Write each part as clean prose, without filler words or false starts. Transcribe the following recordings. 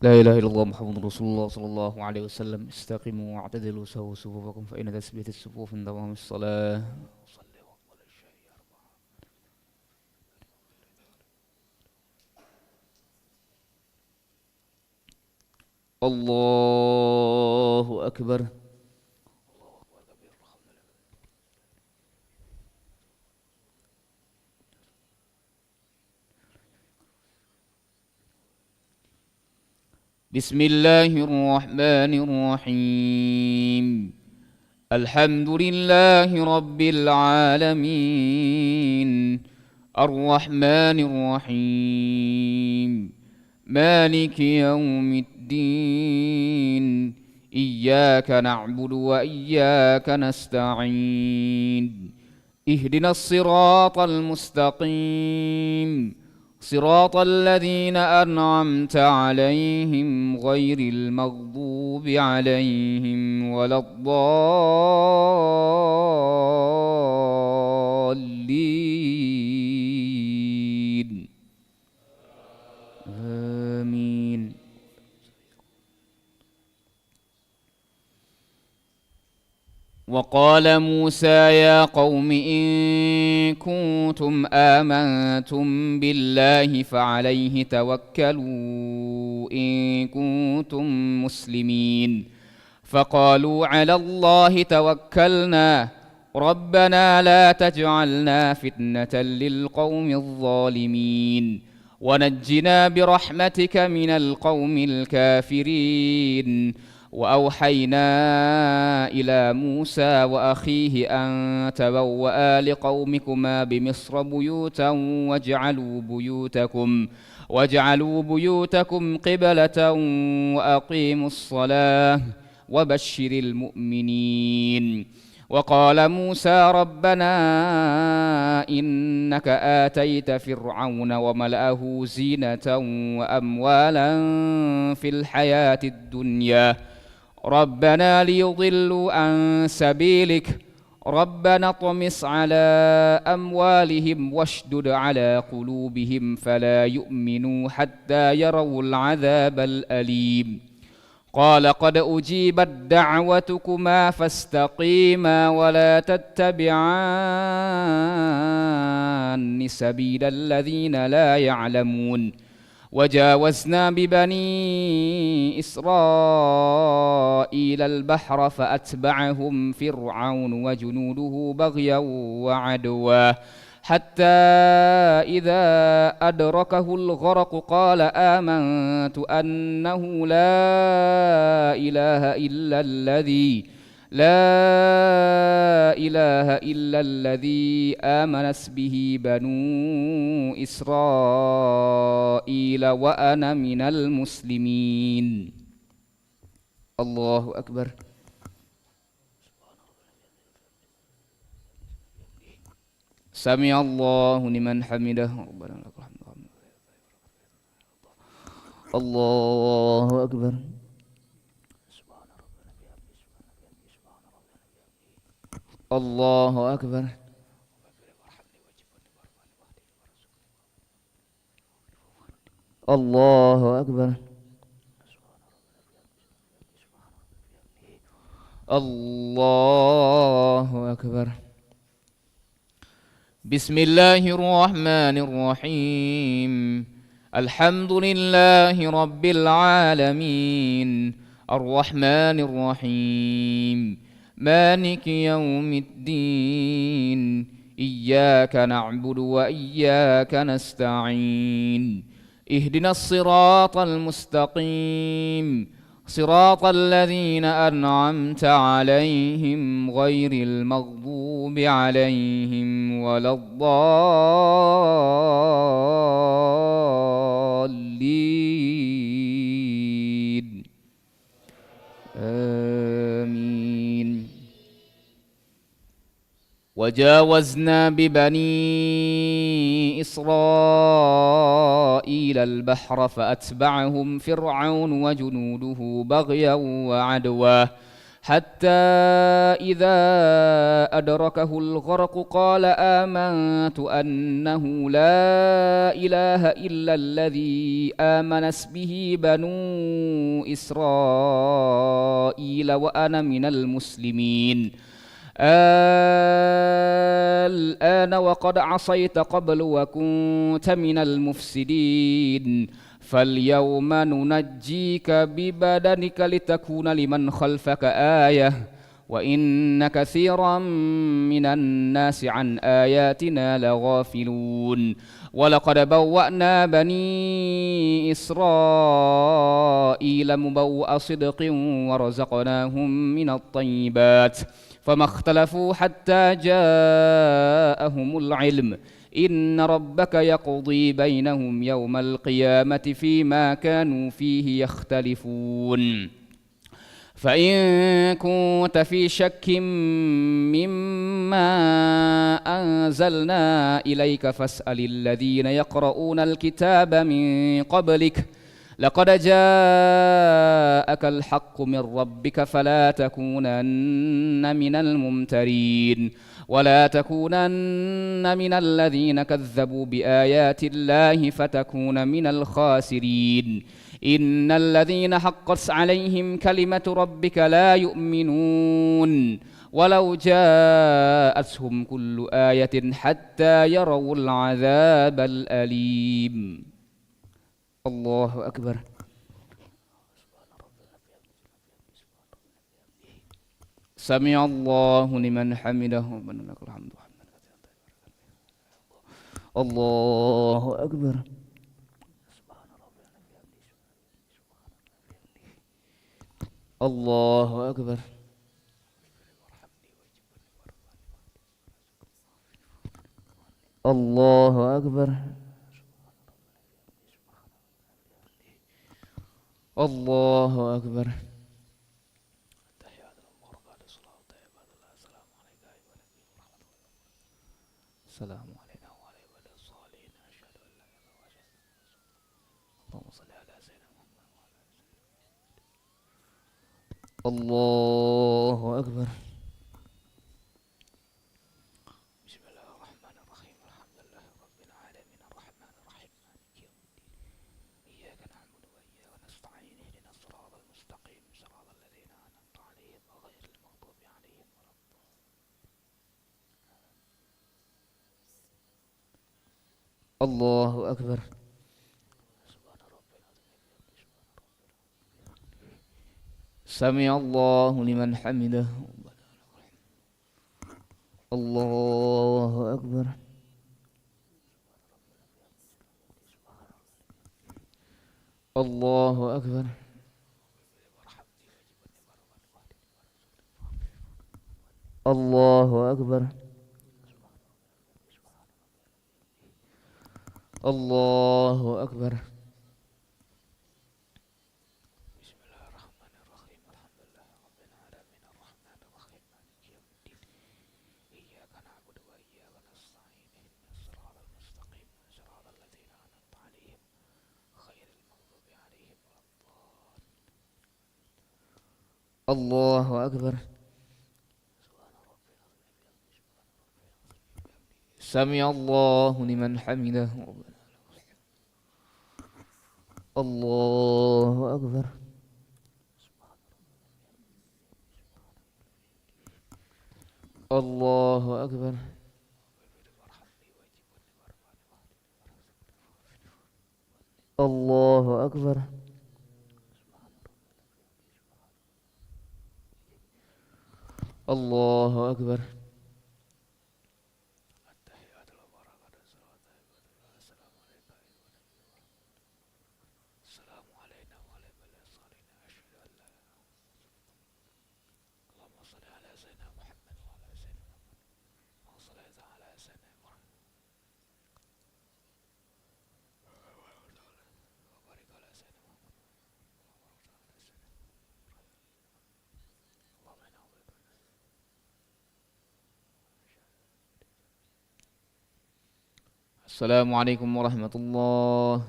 لا إله إلا الله محمد رسول الله صلى الله عليه وسلم. استقيموا واعتدلوا سووا صفوفكم فإن تثبيت الصفوف من دوام الصلاة. الله أكبر. بسم الله الرحمن الرحيم. الحمد لله رب العالمين الرحمن الرحيم مالك يوم الدين إياك نعبد وإياك نستعين اهدنا الصراط المستقيم صراط الذين أنعمت عليهم غير المغضوب عليهم ولا الضالين آمين. وقال موسى يا قوم إن كنتم آمنتم بالله فعليه توكلوا إن كنتم مسلمين. فقالوا على الله توكلنا ربنا لا تجعلنا فتنة للقوم الظالمين ونجنا برحمتك من القوم الكافرين. وأوحينا إلى موسى وأخيه أن تبوأ لقومكما بمصر بيوتا واجعلوا بيوتكم قبلة وأقيموا الصلاة وبشر المؤمنين. وقال موسى ربنا إنك آتيت فرعون وملأه زينة وأموالا في الحياة الدنيا ربنا ليضلوا عن سبيلك ربنا اطمس على أموالهم واشدد على قلوبهم فلا يؤمنوا حتى يروا العذاب الأليم. قال قد أجيبت دعوتكما فاستقيما ولا تتبعان سبيل الذين لا يعلمون. وجاوزنا ببني إسرائيل البحر فأتبعهم فرعون وجنوده بغيا وعدوا حتى إذا أدركه الغرق قال آمنت أنه لا إله إلا الذي آمنت به بنو إسرائيل وأنا من المسلمين. الله أكبر. سمع الله لمن حمده ربنا لك الحمد. الله أكبر. الله أكبر. الله أكبر. الله أكبر. بسم الله الرحمن الرحيم. الحمد لله رب العالمين الرحمن الرحيم مالك يوم الدين إياك نعبد وإياك نستعين اهدنا الصراط المستقيم صراط الذين أنعمت عليهم غير المغضوب عليهم ولا الضالين آمين. وجاوزنا ببني إسرائيل البحر فأتبعهم فرعون وجنوده بغيا وعدوا حتى إذا أدركه الغرق قال آمنت أنه لا إله إلا الذي آمنت به بنو إسرائيل وأنا من المسلمين الآن وقد عصيت قبل وكنت من المفسدين فاليوم ننجيك ببدنك لتكون لمن خلفك آية وإن كثيرا من الناس عن آياتنا لغافلون ولقد بوأنا بني إسرائيل مبوأ صدق ورزقناهم من الطيبات فما اختلفوا حتى جاءهم العلم إن ربك يقضي بينهم يوم القيامة فيما كانوا فيه يختلفون فإن كنت في شك مما أنزلنا إليك فاسأل الذين يقرؤون الكتاب من قبلك لقد جاءك الحق من ربك فلا تكونن من الممترين ولا تكونن من الذين كذبوا بآيات الله فتكون من الخاسرين إن الذين حقت عليهم كلمة ربك لا يؤمنون ولو جاءتهم كل آية حتى يروا العذاب الأليم الله أكبر سمع الله لمن حمده ربنا لك الحمد الله أكبر الله أكبر الله أكبر الله أكبر السلام علينا وعلى عباد الصالحين أشهد أن لا إله إلا الله اللهم صل على سيدنا محمد الله أكبر بسم الله الرحمن الرحيم الحمد لله رب العالمين الرحمن الرحيم مالك يوم الدين إياك نعبد وإياك نستعين اهدنا الصراط المستقيم صراط الذين أنعمت عليهم غير المغضوب عليهم ولا الله أكبر سمع الله لمن حمده الله أكبر الله أكبر الله أكبر الله أكبر بسم الله الرحمن الرحيم الحمد لله رب العالمين الرحمن الرحيم مالك يوم الدين إياك نعبد وإياك نستعين اهدنا الصراط المستقيم صراط الذين أنعمت عليهم غير المغضوب عليهم ولا الضالين الله أكبر سمع الله لمن حمده الله أكبر الله أكبر الله أكبر الله أكبر Assalamualaikum warahmatullahi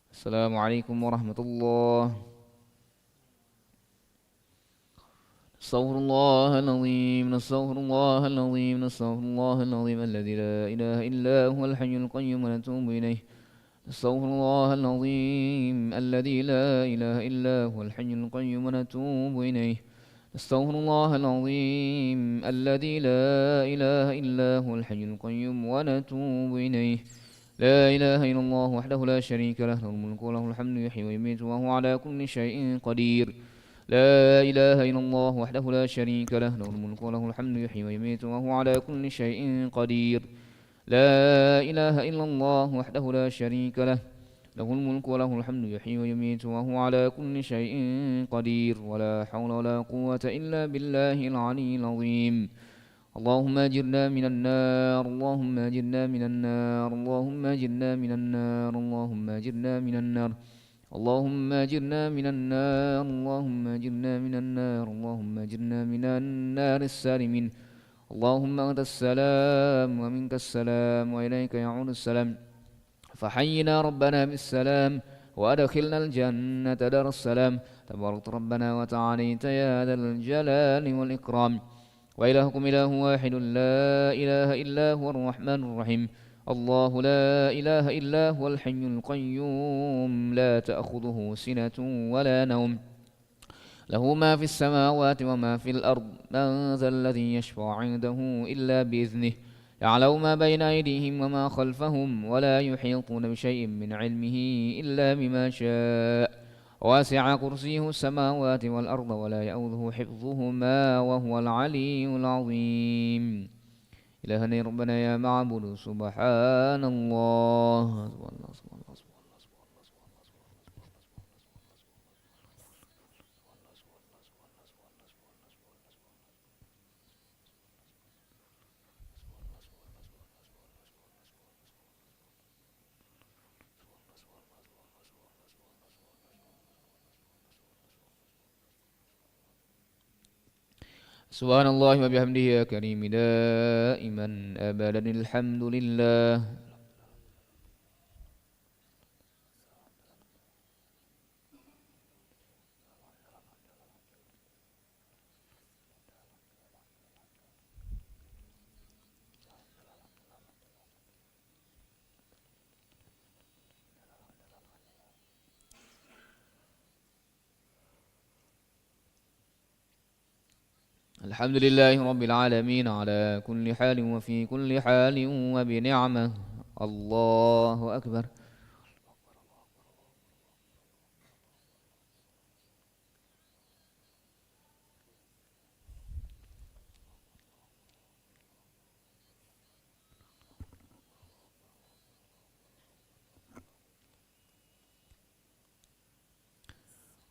Assalamualaikum warahmatullahi نستغفر الله العظيم نستغفر الله العظيم نستغفر الله العظيم الذي لا إله إلا هو الحي القيوم ونتوب إليه نستغفر الله العظيم الذي لا إله إلا هو الحي القيوم ونتوب إليه نستغفر الله العظيم الذي لا إله إلا هو الحي القيوم ونتوب إليه لا إله إلا الله وحده لا شريك له له الملك وله الحمد يحيي ويميت وهو على كل شيء قدير لا إله إلا الله وحده لا شريك له له الملك وله الحمد يحيي ويميت وهو على كل شيء قدير لا إله إلا الله وحده لا شريك له له الملك وله الحمد يحيي ويميت وهو على كل شيء قدير ولا حول ولا قوة إلا بالله العلي العظيم اللهم أجرنا من النار اللهم أجرنا من النار اللهم أجرنا من النار اللهم أجرنا من النار اللهم أجرنا من النار اللهم أجرنا من النار اللهم أجرنا من النار السالمين اللهم أنت السلام ومنك السلام وإليك يعود السلام فحينا ربنا بالسلام وأدخلنا الجنة دار السلام تبارك ربنا وتعاليت يا ذا الجلال والإكرام وإلهكم إله واحد لا إله إلا هو الرحمن الرحيم الله لا إله إلا هو الحي القيوم لا تأخذه سنة ولا نوم له ما في السماوات وما في الأرض من ذا الذي يشفع عنده إلا بإذنه يعلم ما بين أيديهم وما خلفهم ولا يحيطون بشيء من علمه إلا بما شاء واسع كرسيه السماوات والأرض ولا يؤوده حفظهما وهو العلي العظيم إلهنا ربنا يا معبود سبحان الله سبحان الله سبحان الله سبحان الله سبحان الله سبحان الله سبحان الله وبحمده يا كريم دائما أبدا الحمد لله الحمد لله رب العالمين على كل حال وفي كل حال وبنعمة الله أكبر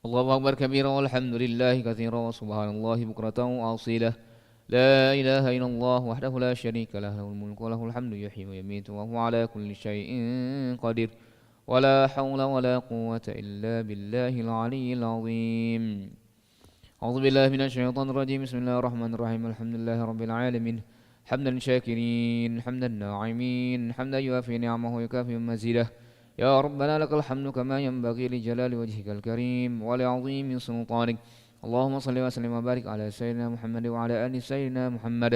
الله أكبر كبيرا والحمد لله كثيرا وسبحان الله بكرة وأصيلا لا إله إلا الله وحده لا شريك له له الملك وله الحمد يحيي ويميت وهو على كل شيء قدير ولا حول ولا قوة إلا بالله العلي العظيم أعوذ بالله من الشيطان الرجيم بسم الله الرحمن الرحيم الحمد لله رب العالمين حمدا شاكرين حمدا ناعمين حمدا يوافي نعمه ويكافئ مزيده يا ربنا لك الحمد كما ينبغي لجلال وجهك الكريم ولعظيم سلطانك اللهم صل وسلم وبارك على سيدنا محمد وعلى آل سيدنا محمد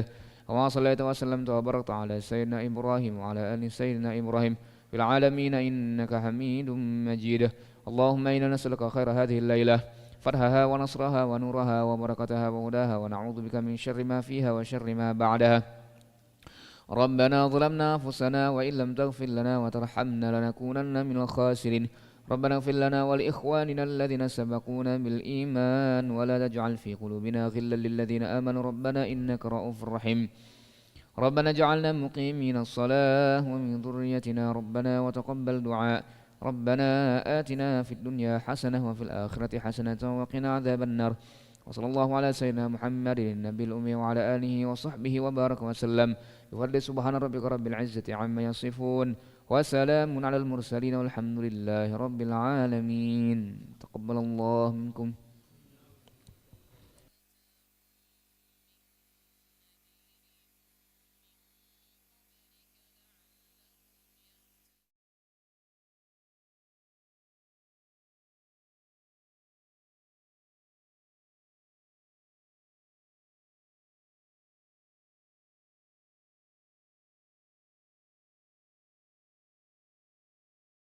كما صليت وسلمت وباركت على سيدنا إبراهيم وعلى آل سيدنا إبراهيم في العالمين إنك حميد مجيد اللهم إنا نسألك خير هذه الليلة فتحها ونصرها ونورها وبركتها وهداها ونعوذ بك من شر ما فيها وشر ما بعدها ربنا ظلمنا أنفسنا وإن لم تغفر لنا وترحمنا لنكونن من الخاسرين ربنا اغفر لنا ولإخواننا الذين سبقونا بالإيمان ولا تجعل في قلوبنا غلا للذين آمنوا ربنا إنك رؤوف رحيم ربنا اجعلنا مقيمين الصلاة ومن ذريتنا ربنا وتقبل دعاء ربنا آتنا في الدنيا حسنة وفي الآخرة حسنة وقنا عذاب النار وصلى الله على سيدنا محمد النبي الأمي وعلى آله وصحبه وبارك وسلم بفضل سبحان ربك رب العزة عما يصفون وسلام على المرسلين والحمد لله رب العالمين تقبل الله منكم